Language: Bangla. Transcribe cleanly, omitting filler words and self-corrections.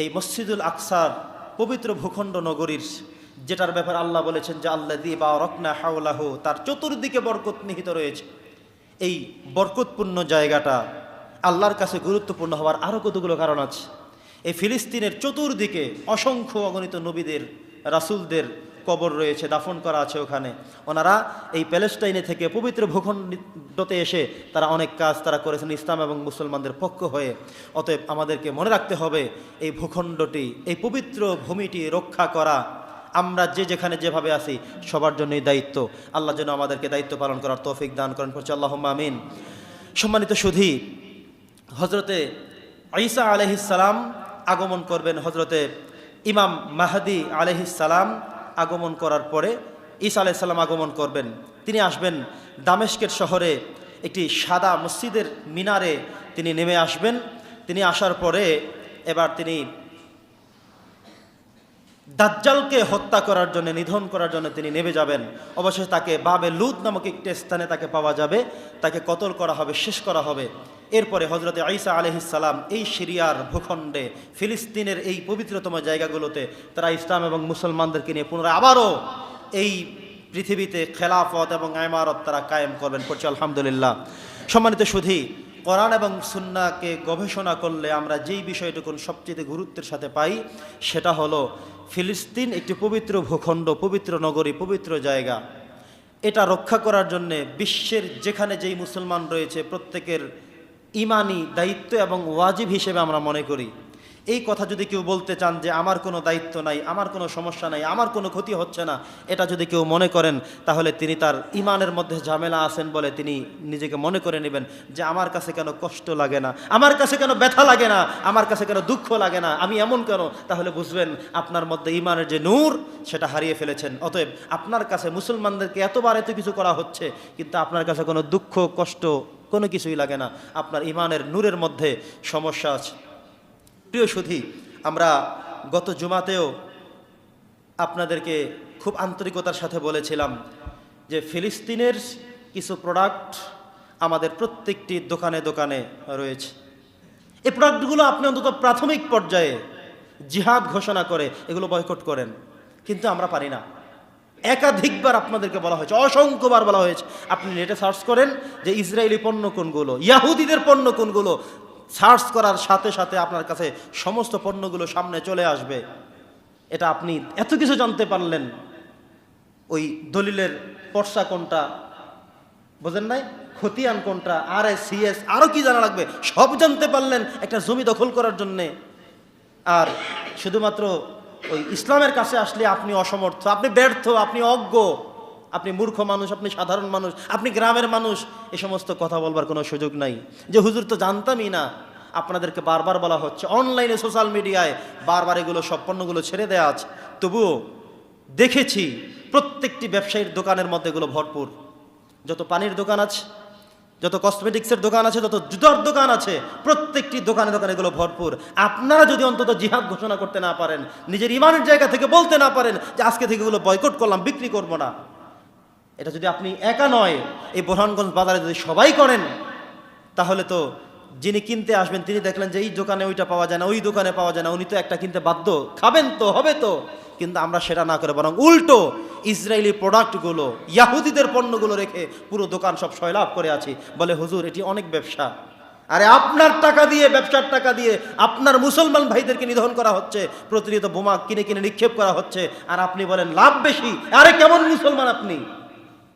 এই মসজিদুল আকসার পবিত্র ভূখণ্ড নগরীর, যেটার ব্যাপারে আল্লাহ বলেছেন যে আল্লাযী বারাকনা হাওলাহু, তার চতুর্দিকে বরকত নিহিত রয়েছে। এই বরকতপূর্ণ জায়গাটা আল্লাহর কাছে গুরুত্বপূর্ণ হওয়ার আরও কতগুলো কারণ আছে। এই ফিলিস্তিনের চতুর্দিকে অসংখ্য অগণিত নবীদের, রাসূলদের কবর রয়েছে, দাফন করা আছে ওখানে। ওনারা এই প্যালেস্টাইনে থেকে পবিত্র ভূখণ্ডতে এসে তারা অনেক কাজ তারা করেছেন ইসলাম এবং মুসলমানদের পক্ষ হয়ে। অতএব আমাদেরকে মনে রাখতে হবে এই ভূখণ্ডটি, এই পবিত্র ভূমিটি রক্ষা করা আমরা যে যেখানে যেভাবে আছি সবার জন্যই দায়িত্ব। আল্লাহ যেন আমাদেরকে দায়িত্ব পালন করার তৌফিক দান করেন, পড়ছি আল্লাহুম্মা আমিন। সম্মানিত সুধী, হজরতে ঈসা আলাইহিস সালাম আগমন করবেন। হজরতে ইমাম মাহদী আলাইহিস সালাম আগমন করার পরে ঈসা আলাইহিস সালাম আগমন করবেন। তিনি আসবেন দামেস্কের শহরে একটি সাদা মসজিদের মিনারে তিনি নেমে আসবেন। তিনি আসার পরে এবার তিনি দাজ্জালকে হত্যা করার জন্য, নিধন করার জন্য তিনি নেমে যাবেন। অবশেষে তাকে বাবে লুত নামক একটি স্থানে তাকে পাওয়া যাবে, তাকে কতল করা হবে, শেষ করা হবে। এরপরে হজরতে ঈসা আলাইহিস সালাম এই সিরিয়ার ভূখণ্ডে, ফিলিস্তিনের এই পবিত্রতম জায়গাগুলোতে তারা ইসলাম এবং মুসলমানদেরকে নিয়ে পুনরায় আবারও এই পৃথিবীতে খেলাফত এবং ইমারত তারা কায়েম করবেন, পড়ছি আলহামদুলিল্লাহ। সম্মানিত সুধী, কোরআন এবং সুন্নাহকে গবেষণা করলে আমরা যেই বিষয়টুকুন সবচেয়ে গুরুত্বের সাথে পাই সেটা হলো ফিলিস্তিন একটি পবিত্র ভূখণ্ড, পবিত্র নগরী, পবিত্র জায়গা। এটা রক্ষা করার জন্যে বিশ্বের যেখানে যেই মুসলমান রয়েছে প্রত্যেকের ইমানি দায়িত্ব এবং ওয়াজিব হিসেবে আমরা মনে করি। এই কথা যদি কেউ বলতে চান যে আমার কোনো দায়িত্ব নাই, আমার কোনো সমস্যা নাই, আমার কোনো ক্ষতি হচ্ছে না, এটা যদি কেউ মনে করেন তাহলে তিনি তার ইমানের মধ্যে ঝামেলা আছেন বলে তিনি নিজেকে মনে করে নেবেন যে আমার কাছে কেন কষ্ট লাগে না, আমার কাছে কেন ব্যথা লাগে না, আমার কাছে কেন দুঃখ লাগে না, আমি এমন কেন। তাহলে বুঝবেন আপনার মধ্যে ইমানের যে নূর সেটা হারিয়ে ফেলেছেন। অতএব আপনার কাছে মুসলমানদেরকে এতবার এত কিছু করা হচ্ছে কিন্তু আপনার কাছে কোনো দুঃখ কষ্ট কোনো কিছুই লাগে না, আপনার ইমানের নূরের মধ্যে সমস্যা আছে। প্রিয় সুধী, আমরা গত জুমাতেও আপনাদেরকে খুব আন্তরিকতার সাথে বলেছিলাম যে ফিলিস্তিনের কিছু প্রোডাক্ট আমাদের প্রত্যেকটি দোকানে দোকানে রয়েছে। এই প্রোডাক্টগুলো আপনি অন্তত প্রাথমিক পর্যায়ে জিহাদ ঘোষণা করে এগুলো বয়কট করেন, কিন্তু আমরা পারি না। একাধিকবার আপনাদেরকে বলা হয়েছে, অসংখ্যবার বলা হয়েছে, আপনি নেটে সার্চ করেন যে ইসরায়েলি পণ্য কোনগুলো, ইয়াহুদিদের পণ্য কোনগুলো, সার্চ করার সাথে সাথে আপনার কাছে সমস্ত পণ্যগুলো সামনে চলে আসবে। এটা আপনি এত কিছু জানতে পারলেন, ওই দলিলের পর্সা কোনটা বোঝেন নাই, খতিয়ান কোনটা, RSCS আরও কি জানা লাগবে, সব জানতে পারলেন একটা জমি দখল করার জন্যে। আর শুধুমাত্র ওই ইসলামের কাছে আসলে আপনি অসমর্থ, আপনি ব্যর্থ, আপনি অজ্ঞ, আপনি মূর্খ মানুষ, আপনি সাধারণ মানুষ, আপনি গ্রামের মানুষ, এ সমস্ত কথা বলবার কোনো সুযোগ নাই। যে হুজুর তো জানতামই না। আপনাদেরকে বারবার বলা হচ্ছে, অনলাইনে সোশ্যাল মিডিয়ায় বারবার এগুলো সব পণ্যগুলো ছেড়ে দেওয়া আছে, তবুও দেখেছি প্রত্যেকটি ব্যবসায়ীর দোকানের মধ্যে এগুলো ভরপুর। যত পানির দোকান আছে, যত কসমেটিক্সের দোকান আছে, যত জুতার দোকান আছে, প্রত্যেকটি দোকানে দোকানে এগুলো ভরপুর। আপনারা যদি অন্তত জিহাদ ঘোষণা করতে না পারেন, নিজের ইমানের জায়গা থেকে বলতে না পারেন যে আজকে থেকে এগুলো বয়কট করলাম, বিক্রি করবো না, এটা যদি আপনি একা নয় এই বোরহানগঞ্জ বাজারে যদি সবাই করেন, তাহলে তো যিনি কিনতে আসবেন তিনি দেখলেন যে এই দোকানে ওইটা পাওয়া যায় না, ওই দোকানে পাওয়া যায় না, উনি তো একটা কিনতে বাধ্য, খাবেন তো, হবে তো। কিন্তু আমরা সেটা না করে বরং উল্টো ইসরায়েলি প্রোডাক্টগুলো, ইয়াহুদিদের পণ্যগুলো রেখে পুরো দোকান সব সয়লাভ করে আছি। বলে হুজুর এটি অনেক ব্যবসা। আরে আপনার টাকা দিয়ে, ব্যবসার টাকা দিয়ে আপনার মুসলমান ভাইদেরকে নিধন করা হচ্ছে, প্রতিনিয়ত বোমা কিনে কিনে নিক্ষেপ করা হচ্ছে, আর আপনি বলেন লাভ বেশি। আরে কেমন মুসলমান আপনি?